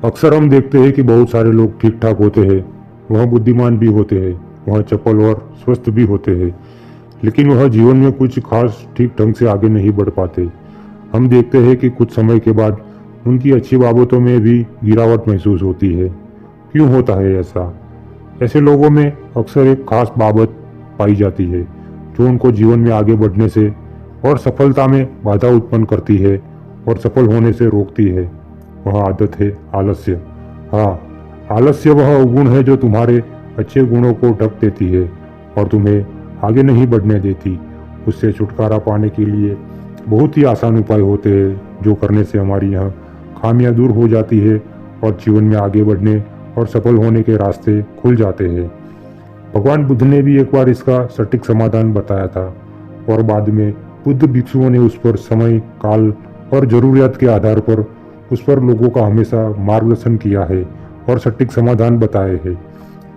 अक्सर हम देखते हैं कि बहुत सारे लोग ठीक ठाक होते हैं, वह बुद्धिमान भी होते हैं, वह चपल और स्वस्थ भी होते हैं, लेकिन वह जीवन में कुछ खास ठीक ढंग से आगे नहीं बढ़ पाते। हम देखते हैं कि कुछ समय के बाद उनकी अच्छी बाबतों में भी गिरावट महसूस होती है। क्यों होता है ऐसा? ऐसे लोगों में अक्सर एक खास बाबत पाई जाती है जो उनको जीवन में आगे बढ़ने से और सफलता में बाधा उत्पन्न करती है और सफल होने से रोकती है। वह आदत है आलस्य। हाँ, आलस्य वह अवगुण है जो तुम्हारे अच्छे गुणों को ढक देती है और तुम्हें आगे नहीं बढ़ने देती। उससे छुटकारा पाने के लिए बहुत ही आसान उपाय होते हैं जो करने से हमारी यह खामियां दूर हो जाती है और जीवन में आगे बढ़ने और सफल होने के रास्ते खुल जाते हैं। भगवान बुद्ध ने भी एक बार इसका सटीक समाधान बताया था और बाद में बुद्ध भिक्षुओं ने उस पर समय, काल और जरूरियात के आधार पर उस पर लोगों का हमेशा मार्गदर्शन किया है और सटीक समाधान बताए हैं।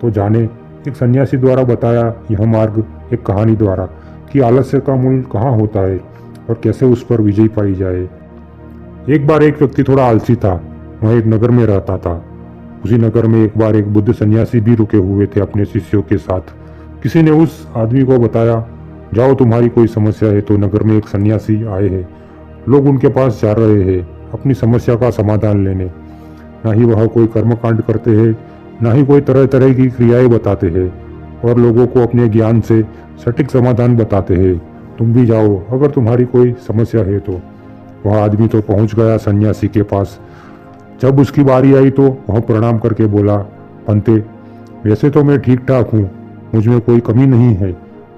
तो जाने एक सन्यासी द्वारा बताया यह मार्ग एक कहानी द्वारा कि आलस्य का मूल कहाँ होता है और कैसे उस पर विजय पाई जाए। एक बार एक व्यक्ति थोड़ा आलसी था। वह एक नगर में रहता था। उसी नगर में एक बार एक बुद्ध सन्यासी भी रुके हुए थे अपने शिष्यों के साथ। किसी ने उस आदमी को बताया, जाओ तुम्हारी कोई समस्या है तो नगर में एक सन्यासी आए हैं। लोग उनके पास जा रहे हैं अपनी समस्या का समाधान लेने। ना ही वह कोई कर्मकांड करते हैं, ना ही कोई तरह तरह की क्रियाएं बताते हैं और लोगों को अपने ज्ञान से सटीक समाधान बताते हैं। तुम भी जाओ अगर तुम्हारी कोई समस्या है तो। वह आदमी तो पहुंच गया सन्यासी के पास। जब उसकी बारी आई तो वह प्रणाम करके बोला, पंते, वैसे तो मैं ठीक ठाक हूँ, मुझ में कोई कमी नहीं है,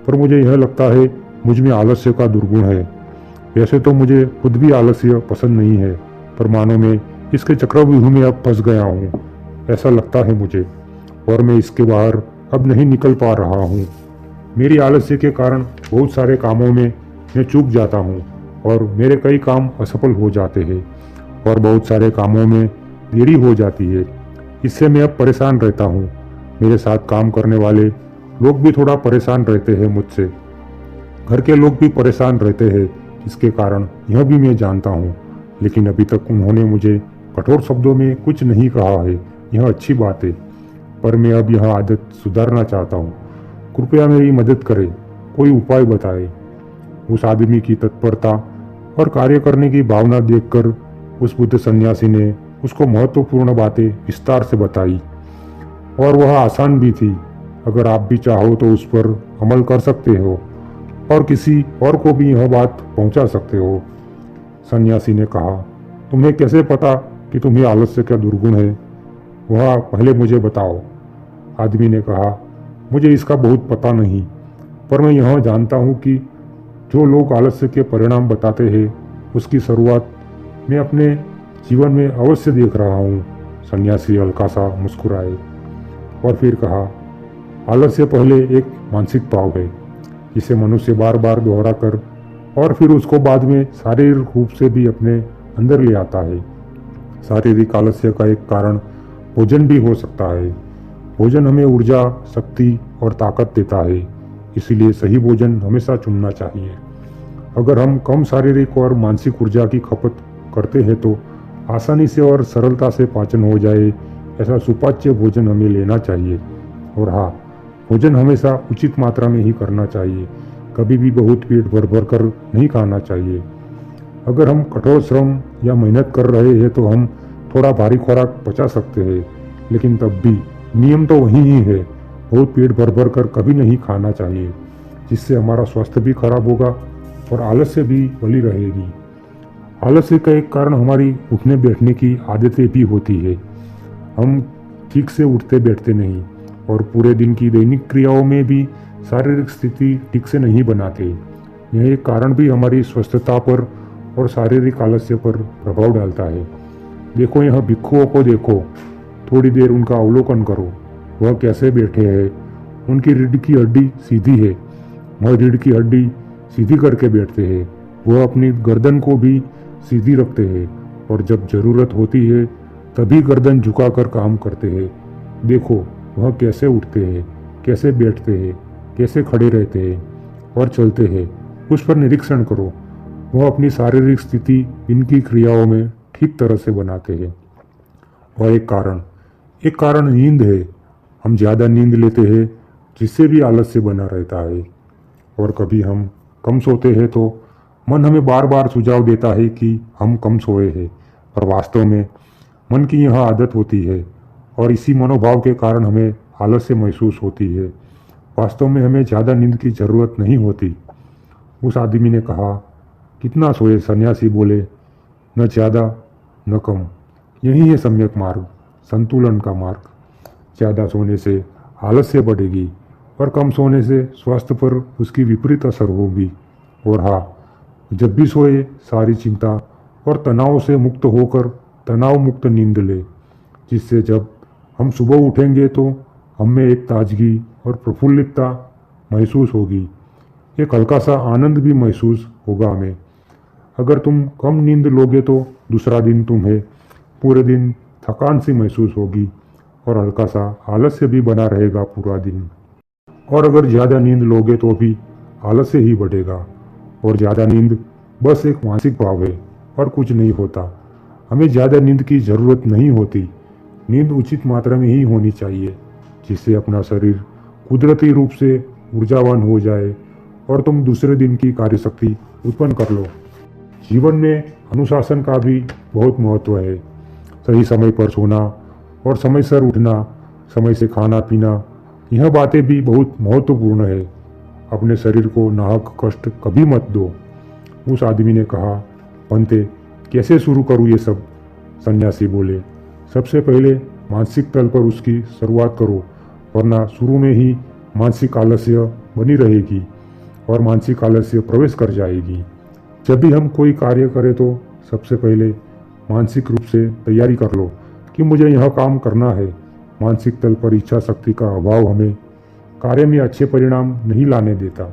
पर मुझे यह लगता है मुझ में आलस्य का दुर्गुण है। वैसे तो मुझे खुद भी आलस्य पसंद नहीं है, पर मानो मैं इसके चक्रव्यूह में अब फंस गया हूँ, ऐसा लगता है मुझे, और मैं इसके बाहर अब नहीं निकल पा रहा हूँ। मेरी आलस्य के कारण बहुत सारे कामों में मैं चूक जाता हूँ और मेरे कई काम असफल हो जाते हैं और बहुत सारे कामों में देरी हो जाती है। इससे मैं अब परेशान रहता हूँ। मेरे साथ काम करने वाले लोग भी थोड़ा परेशान रहते हैं मुझसे। घर के लोग भी परेशान रहते हैं। इसके कारण यह भी मैं जानता हूँ, लेकिन अभी तक उन्होंने मुझे कठोर शब्दों में कुछ नहीं कहा है। यह अच्छी बात है, पर मैं अब यह आदत सुधारना चाहता हूँ। कृपया मेरी मदद करें, कोई उपाय बताएं। उस आदमी की तत्परता और कार्य करने की भावना देखकर उस बुद्ध सन्यासी ने उसको महत्वपूर्ण बातें विस्तार से बताई और वह आसान भी थी। अगर आप भी चाहो तो उस पर अमल कर सकते हो और किसी और को भी यह बात पहुंचा सकते हो। सन्यासी ने कहा, तुम्हें कैसे पता कि तुम्हें आलस्य का दुर्गुण है? वह पहले मुझे बताओ। आदमी ने कहा, मुझे इसका बहुत पता नहीं, पर मैं यह जानता हूँ कि जो लोग आलस्य के परिणाम बताते हैं उसकी शुरुआत मैं अपने जीवन में अवश्य देख रहा हूँ। सन्यासी हल्का सा मुस्कुराए और फिर कहा, आलस्य पहले एक मानसिक भाव है जिसे मनुष्य बार बार दोहरा कर और फिर उसको बाद में शारीरिक रूप से भी अपने अंदर ले आता है। शारीरिक आलस्य का एक कारण भोजन भी हो सकता है। भोजन हमें ऊर्जा, शक्ति और ताकत देता है, इसीलिए सही भोजन हमेशा चुनना चाहिए। अगर हम कम शारीरिक और मानसिक ऊर्जा की खपत करते हैं तो आसानी से और सरलता से पाचन हो जाए ऐसा सुपाच्य भोजन हमें लेना चाहिए। और हाँ, भोजन हमेशा उचित मात्रा में ही करना चाहिए। कभी भी बहुत पेट भर भर कर नहीं खाना चाहिए। अगर हम कठोर श्रम या मेहनत कर रहे हैं तो हम थोड़ा भारी खुराक पचा सकते हैं, लेकिन तब भी नियम तो वही ही है, बहुत पेट भर भर कर कभी नहीं खाना चाहिए, जिससे हमारा स्वास्थ्य भी खराब होगा और आलस्य भी बनी रहेगी। आलस्य का एक कारण हमारी उठने बैठने की आदतें भी होती है। हम ठीक से उठते बैठते नहीं और पूरे दिन की दैनिक क्रियाओं में भी शारीरिक स्थिति ठीक से नहीं बनाते। यह एक कारण भी हमारी स्वस्थता पर और शारीरिक आलस्य पर प्रभाव डालता है। देखो, यहाँ भिक्षुओं को देखो, थोड़ी देर उनका अवलोकन करो। वह कैसे बैठे हैं। उनकी रीढ़ की हड्डी सीधी है। वह रीढ़ की हड्डी सीधी करके बैठते हैं। वह अपनी गर्दन को भी सीधी रखते हैं और जब जरूरत होती है तभी गर्दन झुकाकर काम करते हैं। देखो, वह कैसे उठते हैं, कैसे बैठते हैं, कैसे खड़े रहते हैं और चलते हैं। उस पर निरीक्षण करो। वह अपनी शारीरिक स्थिति इनकी क्रियाओं में ठीक तरह से बनाते हैं। और एक कारण नींद है। हम ज़्यादा नींद लेते हैं जिससे भी आलस्य बना रहता है। और कभी हम कम सोते हैं तो मन हमें बार बार सुझाव देता है कि हम कम सोए हैं, पर वास्तव में मन की यह आदत होती है और इसी मनोभाव के कारण हमें आलस्य महसूस होती है। वास्तव में हमें ज़्यादा नींद की ज़रूरत नहीं होती। उस आदमी ने कहा, कितना सोए? सन्यासी बोले, न ज़्यादा न कम। यही है सम्यक मार्ग, संतुलन का मार्ग। ज़्यादा सोने से आलस्य बढ़ेगी और कम सोने से स्वास्थ्य पर उसकी विपरीत असर होगी। और हाँ, जब भी सोए सारी चिंता और तनाव से मुक्त होकर तनाव मुक्त नींद ले, जिससे जब हम सुबह उठेंगे तो हमें एक ताजगी और प्रफुल्लितता महसूस होगी। एक हल्का सा आनंद भी महसूस होगा हमें। अगर तुम कम नींद लोगे तो दूसरा दिन तुम्हें पूरे दिन थकान सी महसूस होगी और हल्का सा आलस्य भी बना रहेगा पूरा दिन। और अगर ज़्यादा नींद लोगे तो भी आलस्य ही बढ़ेगा। और ज़्यादा नींद बस एक मानसिक भाव है और कुछ नहीं होता। हमें ज़्यादा नींद की ज़रूरत नहीं होती। नींद उचित मात्रा में ही होनी चाहिए, जिससे अपना शरीर कुदरती रूप से ऊर्जावान हो जाए और तुम दूसरे दिन की कार्यशक्ति उत्पन्न कर लो। जीवन में अनुशासन का भी बहुत महत्व है। सही समय पर सोना और समय से उठना, समय से खाना पीना, यह बातें भी बहुत महत्वपूर्ण है। अपने शरीर को नाहक कष्ट कभी मत दो। उस आदमी ने कहा, पंते कैसे शुरू करूँ ये सब? सन्यासी बोले, सबसे पहले मानसिक तल पर उसकी शुरुआत करो, वरना शुरू में ही मानसिक आलस्य बनी रहेगी और मानसिक आलस्य प्रवेश कर जाएगी। जब भी हम कोई कार्य करें तो सबसे पहले मानसिक रूप से तैयारी कर लो कि मुझे यह काम करना है। मानसिक तल पर इच्छा शक्ति का अभाव हमें कार्य में अच्छे परिणाम नहीं लाने देता।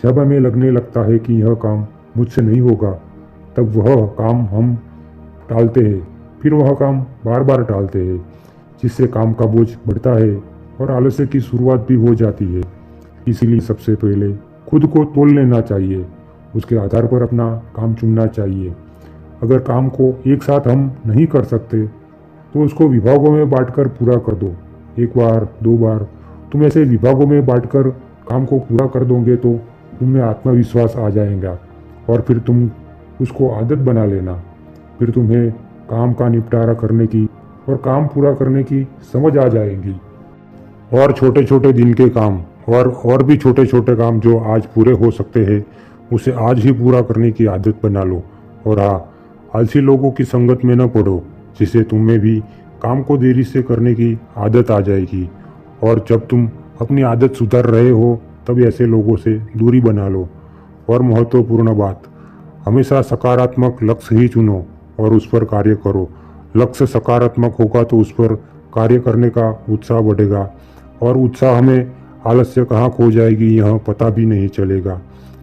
जब हमें लगने लगता है कि यह काम मुझसे नहीं होगा, तब वह काम हम टालते हैं, फिर वह काम बार बार टालते हैं, जिससे काम का बोझ बढ़ता है और आलस्य की शुरुआत भी हो जाती है। इसीलिए सबसे पहले खुद को तोल लेना चाहिए, उसके आधार पर अपना काम चुनना चाहिए। अगर काम को एक साथ हम नहीं कर सकते तो उसको विभागों में बांटकर पूरा कर दो। एक बार, दो बार तुम ऐसे विभागों में बांटकर काम को पूरा कर दोगे तो तुम्हें आत्मविश्वास आ जाएगा और फिर तुम उसको आदत बना लेना। फिर तुम्हें काम का निपटारा करने की और काम पूरा करने की समझ आ जाएगी। और छोटे छोटे दिन के काम और भी छोटे छोटे काम जो आज पूरे हो सकते हैं, उसे आज ही पूरा करने की आदत बना लो। और हाँ, आलसी लोगों की संगत में न पड़ो, जिससे तुम्हें भी काम को देरी से करने की आदत आ जाएगी। और जब तुम अपनी आदत सुधार रहे हो तब ऐसे लोगों से दूरी बना लो। और महत्वपूर्ण बात, हमेशा सकारात्मक लक्ष्य ही चुनो और उस पर कार्य करो। लक्ष्य सकारात्मक होगा तो उस पर कार्य करने का उत्साह बढ़ेगा और उत्साह हमें आलस्य कहाँ खो जाएगी यह पता भी नहीं चलेगा।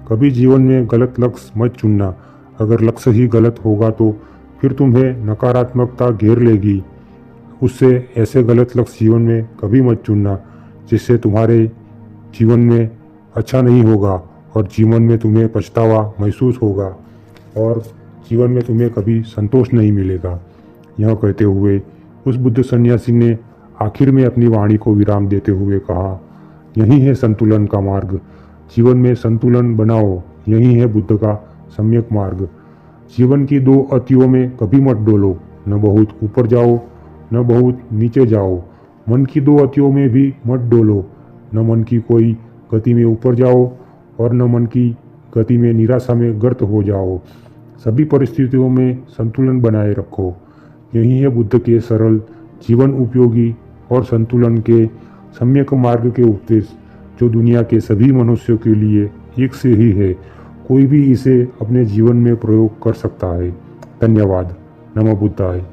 कभी जीवन में गलत लक्ष्य मत चुनना। अगर लक्ष्य ही गलत होगा तो फिर तुम्हें नकारात्मकता घेर लेगी। उससे ऐसे गलत लक्ष्य जीवन में कभी मत चुनना, जिससे तुम्हारे जीवन में अच्छा नहीं होगा और जीवन में तुम्हें पछतावा महसूस होगा और जीवन में तुम्हें कभी संतोष नहीं मिलेगा। यह कहते हुए उस बुद्ध सन्यासी ने आखिर में अपनी वाणी को विराम देते हुए कहा, यही है संतुलन का मार्ग। जीवन में संतुलन बनाओ, यही है बुद्ध का सम्यक मार्ग। जीवन की दो अतियों में कभी मत डोलो, न बहुत ऊपर जाओ न बहुत नीचे जाओ। मन की दो अतियों में भी मत डोलो, न मन की कोई गति में ऊपर जाओ और न मन की गति में निराशा में गर्त हो जाओ। सभी परिस्थितियों में संतुलन बनाए रखो। यही है बुद्ध के सरल, जीवन उपयोगी और संतुलन के सम्यक मार्ग के उपदेश, जो दुनिया के सभी मनुष्यों के लिए एक से ही है। कोई भी इसे अपने जीवन में प्रयोग कर सकता है। धन्यवाद। नमो बुद्धाय।